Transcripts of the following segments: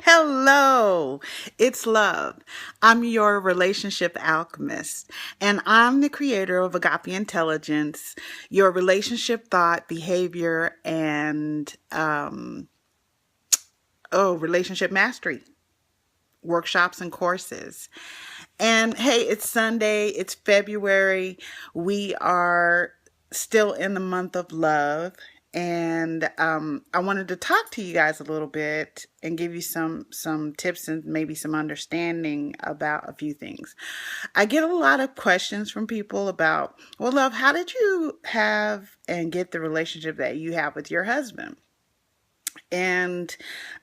Hello, it's Love. I'm your relationship alchemist, and I'm the creator of Agape Intelligence, your relationship thought, behavior, and relationship mastery workshops and courses. And hey, it's Sunday, it's February. We are still in the month of love. And I wanted to talk to you guys a little bit and give you some tips and maybe some understanding about a few things. I get a lot of questions from people about, well, love, how did you have and get the relationship that you have with your husband? And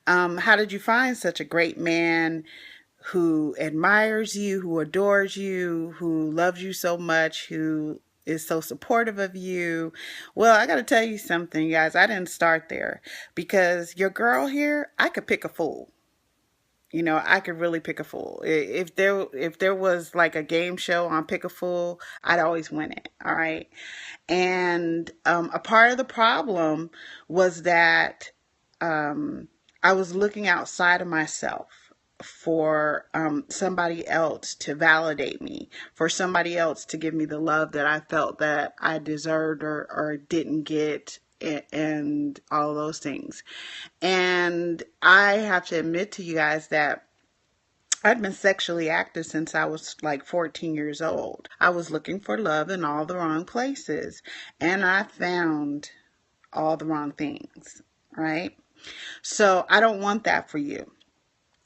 how did you find such a great man who admires you, who adores you, who loves you so much, who is so supportive of you? Well, I got to tell you something, guys. I didn't start there because your girl here, I could pick a fool. I could really pick a fool. If there was like a game show on Pick a Fool, I'd always win it. All right. And a part of the problem was that I was looking outside of myself for somebody else to validate me, for somebody else to give me the love that I felt that I deserved or didn't get, and all those things. And I have to admit to you guys that I'd been sexually active since I was like 14 years old. I was looking for love in all the wrong places, and I found all the wrong things, right? So I don't want that for you.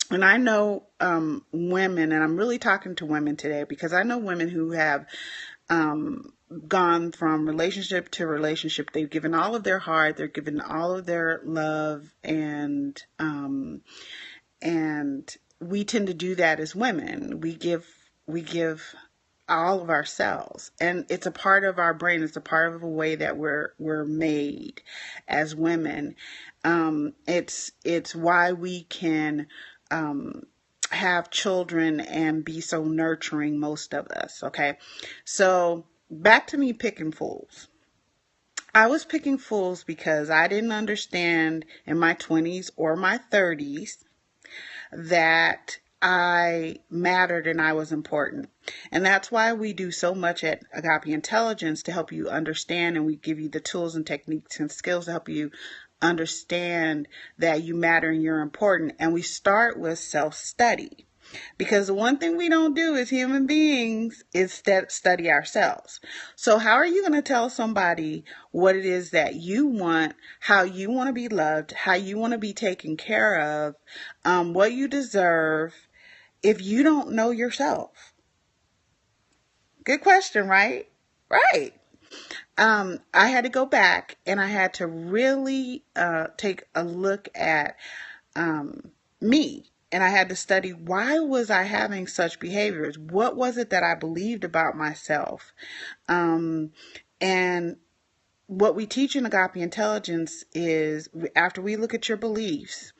And I know women, and I'm really talking to women today because I know women who have gone from relationship to relationship. They've given all of their heart, they're given all of their love, and we tend to do that as women. We give all of ourselves, and it's a part of our brain. It's a part of a way that we're made as women. It's why we can have children and be so nurturing, most of us. Okay, so back to me picking fools. I was picking fools because I didn't understand in my 20s or my 30s that I mattered and I was important. And that's why we do so much at Agape Intelligence, to help you understand, and we give you the tools and techniques and skills to help you understand that you matter and you're important. And we start with self-study. Because the one thing we don't do as human beings is study ourselves. So how are you going to tell somebody what it is that you want, how you want to be loved, how you want to be taken care of, what you deserve, if you don't know yourself? Good question, right? Right. I had to go back and I had to really take a look at me. And I had to study, why was I having such behaviors? What was it that I believed about myself? And what we teach in Agape Intelligence is, after we look at your beliefs,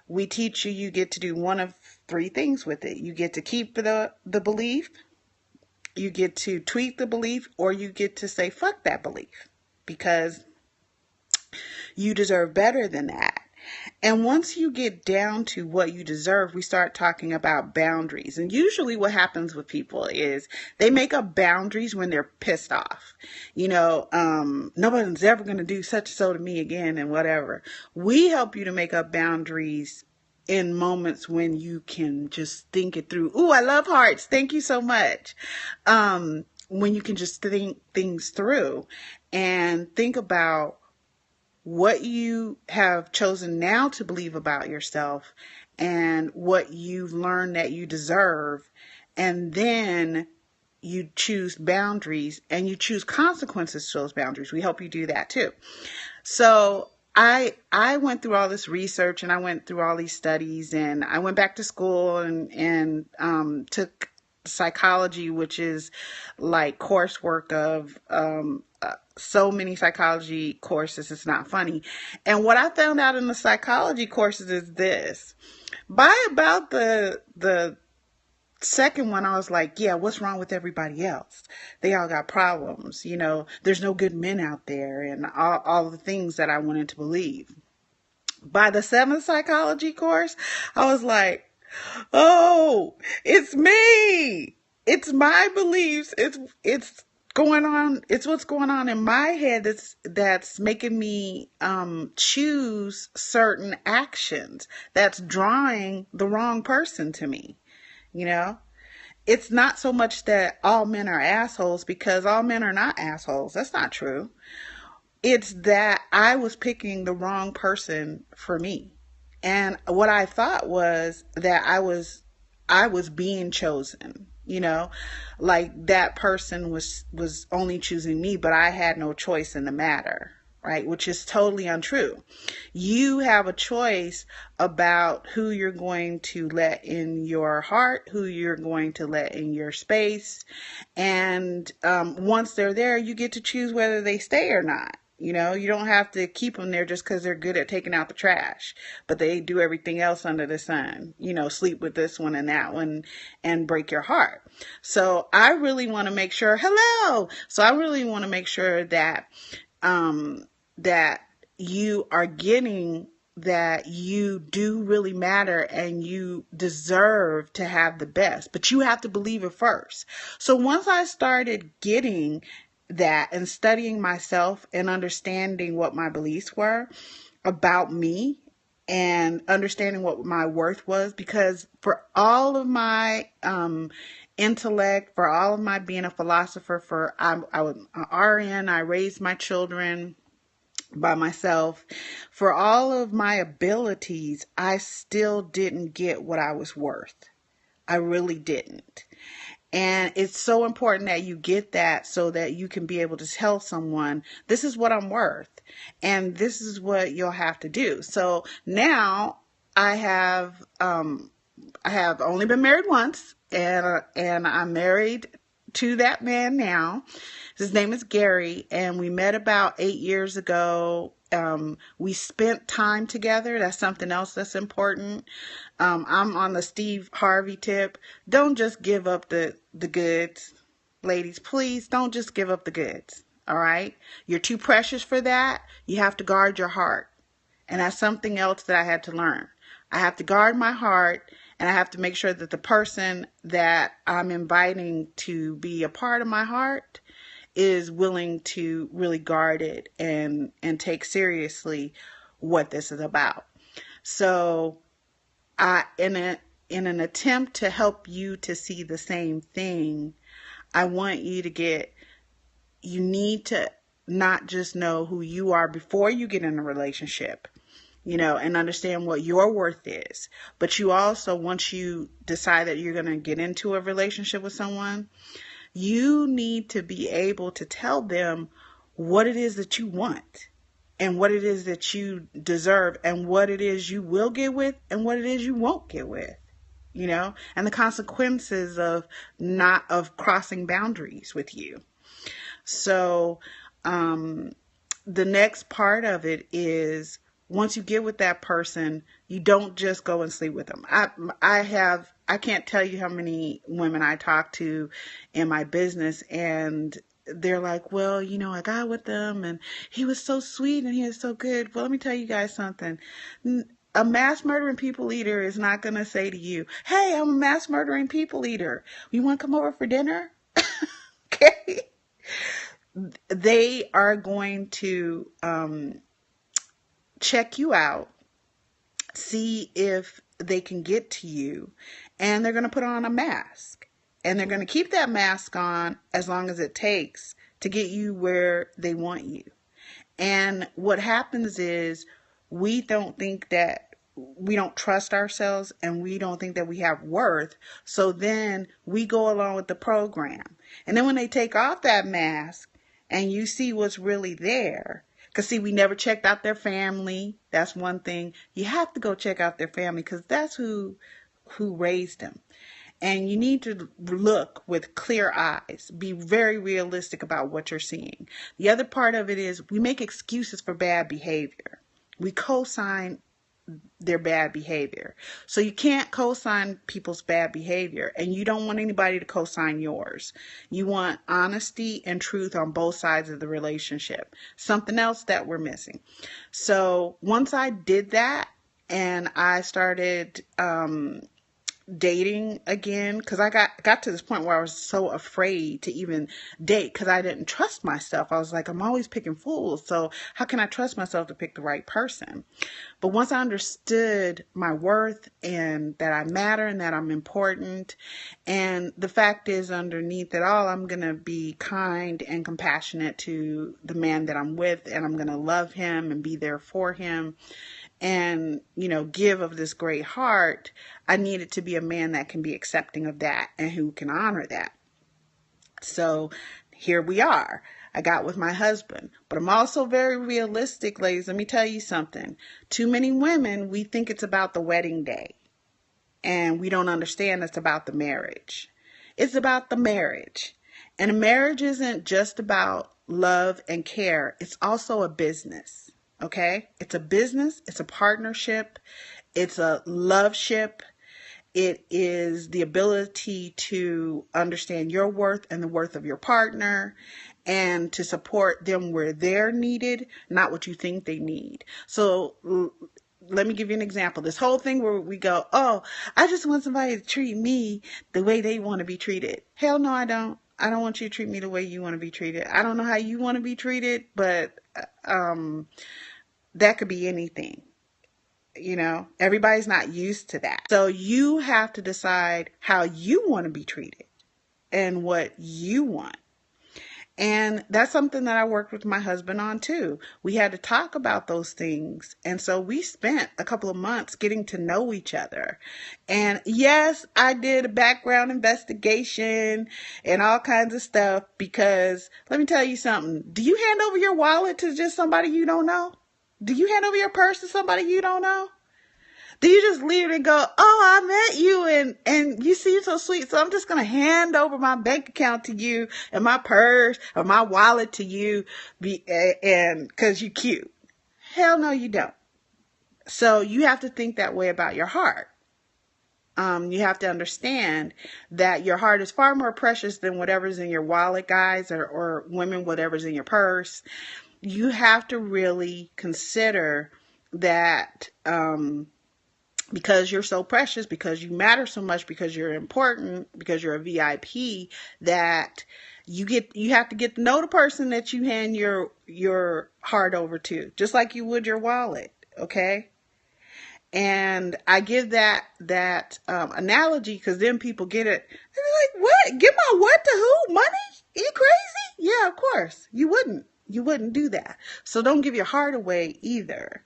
we teach you, you get to do one of three things with it. You get to keep the belief, you get to tweak the belief, or you get to say, fuck that belief, because you deserve better than that. And once you get down to what you deserve, we start talking about boundaries. And usually what happens with people is they make up boundaries when they're pissed off. Nobody's ever going to do such and so to me again, and whatever. We help you to make up boundaries in moments when you can just think it through. Ooh, I love hearts. Thank you so much. When you can just think things through and think about what you have chosen now to believe about yourself and what you've learned that you deserve. And then you choose boundaries and you choose consequences to those boundaries. We help you do that too. So I went through all this research and I went through all these studies, and I went back to school and took psychology, which is like coursework of so many psychology courses, it's not funny. And what I found out in the psychology courses is this: by about the second one, I was like, yeah, what's wrong with everybody else? They all got problems. There's no good men out there, and all the things that I wanted to believe. By the 7th psychology course, I was like, oh, it's me. It's my beliefs. It's going on. It's what's going on in my head that's making me choose certain actions. That's drawing the wrong person to me. You know, it's not so much that all men are assholes, because all men are not assholes. That's not true. It's that I was picking the wrong person for me. And what I thought was that I was being chosen, you know, like that person was only choosing me, but I had no choice in the matter, right? Which is totally untrue. You have a choice about who you're going to let in your heart, who you're going to let in your space. And once they're there, you get to choose whether they stay or not. You know, you don't have to keep them there just because they're good at taking out the trash, but they do everything else under the sun, you know, sleep with this one and that one and break your heart. So I really want to make sure, hello. So I really want to make sure that, that you are getting that you do really matter and you deserve to have the best, but you have to believe it first. So once I started getting that and studying myself and understanding what my beliefs were about me and understanding what my worth was, because for all of my intellect, for all of my being a philosopher, I was an RN, I raised my children by myself, for all of my abilities, I still didn't get what I was worth. I really didn't. And it's so important that you get that so that you can be able to tell someone, this is what I'm worth. And this is what you'll have to do. So now I have only been married once, and I'm married to that man now. His name is Gary, and we met about 8 years ago. We spent time together. That's something else that's important. I'm on the Steve Harvey tip. Don't just give up the goods. Ladies, please don't just give up the goods. All right? You're too precious for that. You have to guard your heart. And that's something else that I had to learn. I have to guard my heart, and I have to make sure that the person that I'm inviting to be a part of my heart is willing to really guard it and take seriously what this is about. So in an attempt to help you to see the same thing, I want you you need to not just know who you are before you get in a relationship, you know, and understand what your worth is. But you also, once you decide that you're going to get into a relationship with someone, you need to be able to tell them what it is that you want and what it is that you deserve and what it is you will get with and what it is you won't get with, you know, and the consequences of crossing boundaries with you. So, the next part of it is, once you get with that person, you don't just go and sleep with them. I can't tell you how many women I talk to in my business, and they're like, well, you know, I got with them and he was so sweet and he was so good. Well, let me tell you guys something. A mass murdering people eater is not going to say to you, hey, I'm a mass murdering people eater. You want to come over for dinner? Okay. They are going to check you out, see if they can get to you, and they're going to put on a mask. And they're going to keep that mask on as long as it takes to get you where they want you. And what happens is we don't trust ourselves, and we don't think that we have worth. So then we go along with the program. And then when they take off that mask and you see what's really there, because see, we never checked out their family. That's one thing. You have to go check out their family, because that's who raised them. And you need to look with clear eyes. Be very realistic about what you're seeing. The other part of it is we make excuses for bad behavior. We co-sign their bad behavior. So you can't co-sign people's bad behavior, and you don't want anybody to co-sign yours. You want honesty and truth on both sides of the relationship. Something else that we're missing. So once I did that and I started dating again, because I got to this point where I was so afraid to even date because I didn't trust myself. I was like, I'm always picking fools, so how can I trust myself to pick the right person? But once I understood my worth and that I matter and that I'm important, and the fact is, underneath it all, I'm going to be kind and compassionate to the man that I'm with, and I'm going to love him and be there for him and, give of this great heart. I needed to be a man that can be accepting of that and who can honor that. So here we are. I got with my husband, but I'm also very realistic, ladies. Let me tell you something. Too many women, we think it's about the wedding day, and we don't understand it's about the marriage. It's about the marriage. And a marriage isn't just about love and care. It's also a business. Okay? It's a business. It's a partnership. It's a love ship. It is the ability to understand your worth and the worth of your partner, and to support them where they're needed, not what you think they need. So let me give you an example. This whole thing where we go, oh, I just want somebody to treat me the way they want to be treated. Hell no, I don't. I don't want you to treat me the way you want to be treated. I don't know how you want to be treated, but that could be anything. Everybody's not used to that. So you have to decide how you want to be treated and what you want. And that's something that I worked with my husband on too. We had to talk about those things. And so we spent a couple of months getting to know each other. And yes, I did a background investigation and all kinds of stuff, because let me tell you something. Do you hand over your wallet to just somebody you don't know? Do you hand over your purse to somebody you don't know? Do you just leave it and go, oh, I met you and you seem so sweet, so I'm just going to hand over my bank account to you and my purse or my wallet to you and because you're cute? Hell no, you don't. So you have to think that way about your heart. You have to understand that your heart is far more precious than whatever's in your wallet, guys, or women, whatever's in your purse. You have to really consider that, because you're so precious, because you matter so much, because you're important, because you're a VIP, that you have to get to know the person that you hand your heart over to, just like you would your wallet. Okay. And I give that analogy because then people get it. They're like, what? Give my what to who? Money? Are you crazy? Yeah, of course. You wouldn't do that. So don't give your heart away either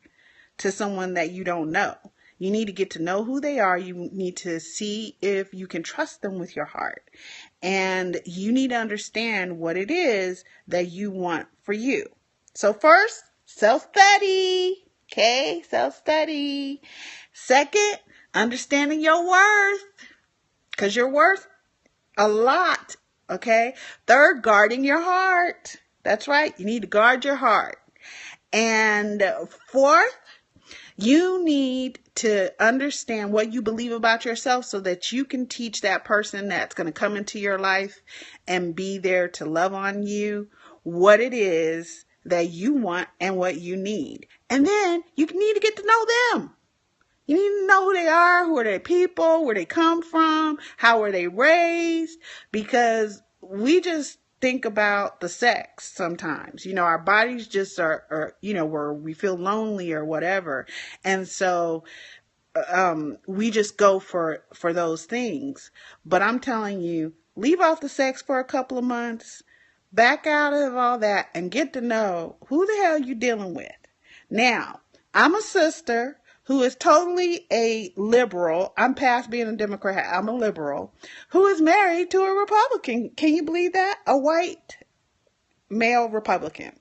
to someone that you don't know. You need to get to know who they are. You need to see if you can trust them with your heart. And you need to understand what it is that you want for you. So first, self-study. Okay, self-study. Second, understanding your worth, because you're worth a lot. Okay. Third, guarding your heart. That's right. You need to guard your heart. And fourth, you need to understand what you believe about yourself so that you can teach that person that's going to come into your life and be there to love on you what it is that you want and what you need. And then you need to get to know them. You need to know who they are, who are their people, where they come from, how were they raised, because we just think about the sex sometimes. Our bodies just are where we feel lonely or whatever. And so we just go for those things. But I'm telling you, leave off the sex for a couple of months, back out of all that, and get to know who the hell you're dealing with. Now, I'm a sister who is totally a liberal. I'm past being a Democrat. I'm a liberal who is married to a Republican. Can you believe that? A white male Republican.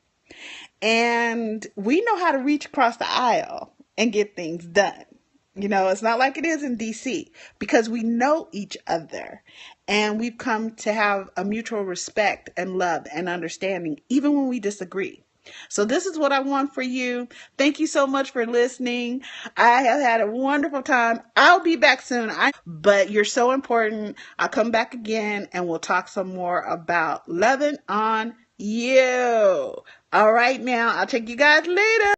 And we know how to reach across the aisle and get things done. It's not like it is in DC, because we know each other and we've come to have a mutual respect and love and understanding, even when we disagree. So this is what I want for you. Thank you so much for listening. I have had a wonderful time. I'll be back soon. But you're so important. I'll come back again and we'll talk some more about loving on you. All right, now I'll take you guys later.